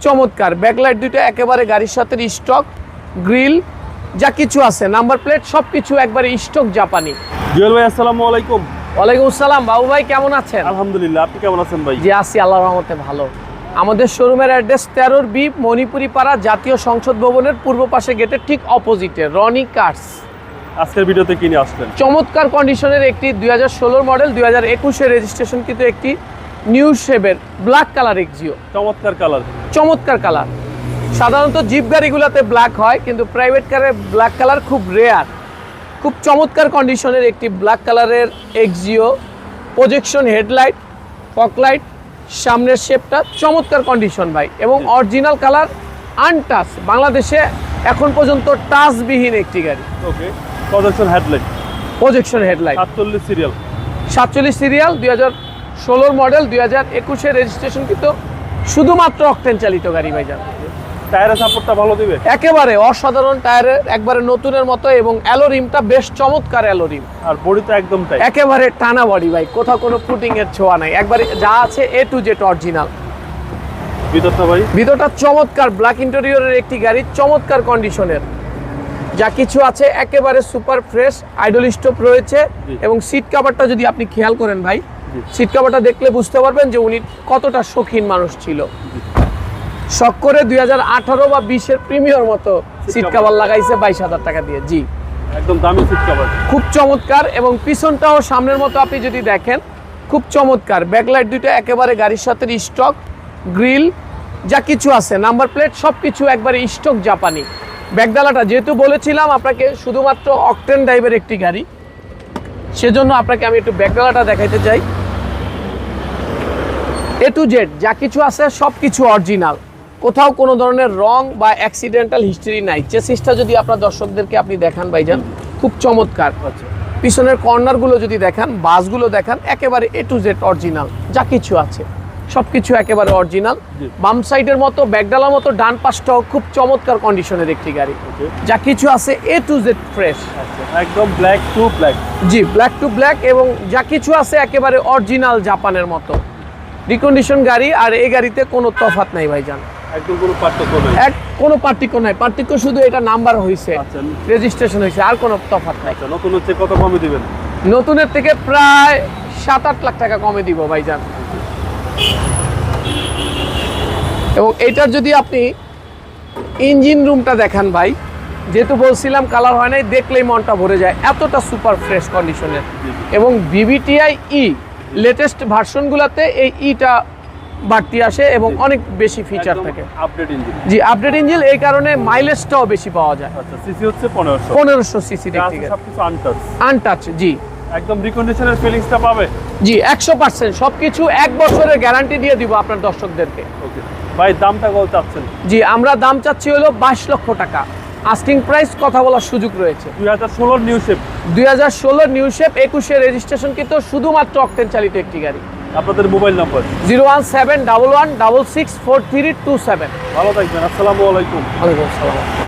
চমৎকার ব্যাকলাইট দুইটা একেবারে গাড়ির সাথে স্টক, গ্রিল যা কিছু আছে, নাম্বার প্লেট সবকিছু একবারে স্টক জাপানি। জুয়েল ভাই আসসালামু আলাইকুম। ওয়ালাইকুম আসসালাম। বাবু ভাই কেমন আছেন? আলহামদুলিল্লাহ, আপনি কেমন আছেন ভাই? জি আছি আল্লাহর রহমতে ভালো। আমাদের শোরুমের অ্যাড্রেস 13B মণিপুরি পাড়া, জাতীয় সংসদ ভবনের পূর্ব পাশে গেটের ঠিক অপোজিটে, রনি কার্স। আজকের ভিডিওতে কিনে আসলেন চমৎকার কন্ডিশনের একটি 2016 মডেল 2021 রেজিস্ট্রেশন কিন্তু একটি নিউ শেপের ব্ল্যাক কালার এক্সিও। চমৎকার কালার। চমৎকার কালার। সাধারণত জিপ গাড়িগুলোতে ব্ল্যাক হয়, কিন্তু প্রাইভেট কারে ব্ল্যাক কালার খুব রেয়ার। খুব চমৎকার কন্ডিশনের একটি ব্ল্যাক কালারের এক্সিও, প্রজেকশন হেডলাইট, ফকলাইট, সামনের শেপটা চমৎকার কন্ডিশন ভাই, এবং অরিজিনাল কালার, আনটাচ। বাংলাদেশে এখন পর্যন্ত টাচবিহীন একটি গাড়ি। Okay, projection headlight, projection headlight, 47 serial. 47 serial, 2016 model 2021 registration, কিন্তু শুধুমাত্র অকটেন চালিত গাড়ি ভাইজান। টায়ারের সাপোর্টটা ভালো দিবে? একেবারে অসাধারণ টায়ারের, একবারে নতুনের মতো, এবং অ্যালো রিমটা বেশ চমৎকার অ্যালো রিম। আর বডি তো একদম টাইট, একেবারে টানা বডি ভাই, কোথাও কোনো ফুটিং এর ছোঁয়া নাই, একবারে যা আছে A to Z অরিজিনাল। ভিতরটা ভাই? ভিতরটা চমৎকার ব্ল্যাক ইন্টেরিয়রের একটি গাড়ি, চমৎকার কন্ডিশনের, যা কিছু আছে একেবারে সুপার ফ্রেশ। আইডল স্টপ রয়েছে, এবং সিট কভারটা যদি আপনি খেয়াল করেন ভাই, সিট কভারটা দেখলে বুঝতে পারবেন যে উনি কতটা শৌখিন মানুষ ছিল। শখ করে 2018 বা 20-এর প্রিমিয়ার মতো সিট কভার লাগাইছে 22,000 টাকা দিয়ে। জি, একদম দামি সিট কভার, খুব চমৎকার। এবং পিছনটাও সামনের মতো আপনি যদি দেখেন, খুব চমৎকার। ব্যাকলাইট দুইটা একেবারে গাড়ির সাথে স্টক, গ্রিল যা কিছু আছে, নাম্বার প্লেট সবকিছু একবারে স্টক জাপানি। ব্যাকডালাটা যেহেতু বলেছিলাম আপনাকে শুধুমাত্র অকটেন ড্রাইভের একটি গাড়ি, সেজন্য আপনাকে আমি একটু ব্যাকডালাটা দেখাইতে চাই। A to Z যা কিছু আছে সবকিছু অরিজিনাল, কোথাও কোনো ধরনের রং বা অ্যাক্সিডেন্টাল হিস্ট্রি নাই। চেসিসটা যদি আপনার দর্শকদেরকে আপনি দেখান ভাইজান, খুব চমৎকার। পিছনের কর্নারগুলো যদি দেখান, বাসগুলো দেখান, একেবারে A to Z অরিজিনাল, যা কিছু আছে সবকিছু একেবারে অরিজিনাল। বাম সাইডের মতো, ব্যাকডালার মতো ডান পাশটাও খুব চমৎকার কন্ডিশনের একটি গাড়ি, যা কিছু আছে A to Z ফ্রেশ। একদম ব্ল্যাক টু ব্ল্যাক। জি, ব্ল্যাক টু ব্ল্যাক, এবং যা কিছু আছে একেবারে অরিজিনাল জাপানের মতো রিকন্ডিশন গাড়ি। আর এই গাড়িতে কোনো তফাৎ নাই ভাইজান, একদম কোনো পার্থক্য নাই। কোনো পার্থক্য নাই। পার্থক্য শুধু এটা নাম্বার হয়েছে, রেজিস্ট্রেশন হয়েছে, আর কোনো তফাৎ নাই। নতুন হচ্ছে কত কমে দিবেন? নতুনের থেকে প্রায় 7-8 লাখ টাকা কমে দিব ভাইজান। এবং এটার যদি আপনি ইঞ্জিন রুমটা দেখান ভাই, যেহেতু বলছিলাম কালার হয় নাই, দেখলেই মনটা ভরে যায়, এতটা সুপার ফ্রেশ কন্ডিশনের। এবং VVTi E লেটেস্ট ভার্সনগুলোতে এই ইটা বাড়তি আসে এবং অনেক বেশি ফিচার থাকে। Update engine. জি, আপডেট ইঞ্জিন, এই কারণে মাইলেজটাও বেশি পাওয়া যায়। আচ্ছা, সিসি হচ্ছে 1500। 1500 সিসি দেখতে সবকিছু আনটাচ। আনটাচ। জি, একদম রিকন্ডিশনের ফিলিংসটা পাবে। জি, 100% সবকিছু 1 বছরের গ্যারান্টি দিয়ে দিব আপনার দর্শকদেরকে। ওকে ভাই, দামটা কত চাচ্ছেন? জি, আমরা দাম চাচ্ছি হলো 22 লক্ষ টাকা। আস্কিং প্রাইস কথা বলার সুযোগ রয়েছে। 2016 new shape. 2016 new shape, 21 registration, কিন্তু শুধুমাত্র অকটেন চালিত একটি গাড়ি। আপনাদের মোবাইল নাম্বার? 01711664327। ভালো থাকবেন, আসসালামু আলাইকুম। ওয়ালাইকুম আসসালাম।